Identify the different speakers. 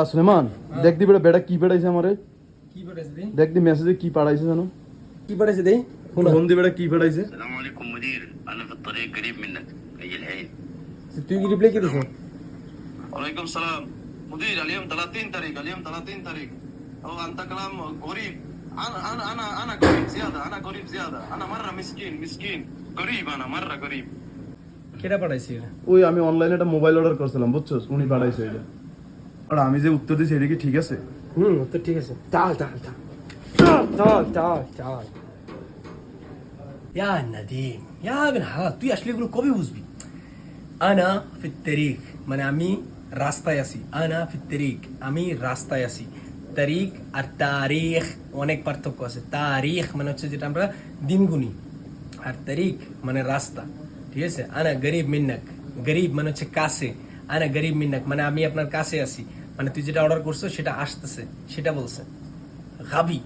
Speaker 1: সুলেমান দেখ দি বেটা কি পাঠাইছে আমারে
Speaker 2: কি পাঠাইছে দেই
Speaker 1: দেখ দি মেসেজে কি পাঠাইছে জানো
Speaker 2: কি পাঠাইছে দেই
Speaker 1: ফোন দি বেটা কি পাঠাইছে
Speaker 3: السلام عليكم مدير انا في الطريق قريب منك اي الحين
Speaker 2: তুই কি রিপ্লাই কি দিছ
Speaker 3: وعليكم السلام مدير اليوم 30 طريق اليوم 30 طريق او انت كلام قريب انا قريب زياده انا قريب زياده انا مره مسكين قريب انا مره قريب
Speaker 2: কেডা পাঠাইছে
Speaker 1: ওই আমি অনলাইনে একটা মোবাইল অর্ডার করছিলাম বুঝছস উনি পাঠাইছে এটা আর আমি যে উত্তর দিছি এটা কি ঠিক আছে
Speaker 2: তো ঠিক আছে চাল يا نديم يا ابن حلال তুই আসলে এগুলো কবে বুঝবি انا في الطريق মানে আমি রাস্তায় আছি انا في الطريق আমি রাস্তায় আছি তারিখ আর তারিখ অনেক পার্থক্য আছে তারিখ মানে হচ্ছে যেটা আমরা দিন গুনি আর তারিখ মানে রাস্তা ঠিক আছে আনা গরিব মিন্নাক গরিব মানে হচ্ছে কাছে আনা গরিব মিন্নাক মানে আমি আপনার কাছে আছি মানে তুই যেটা অর্ডার করছো সেটা আসতেছে সেটা বলছে গাবি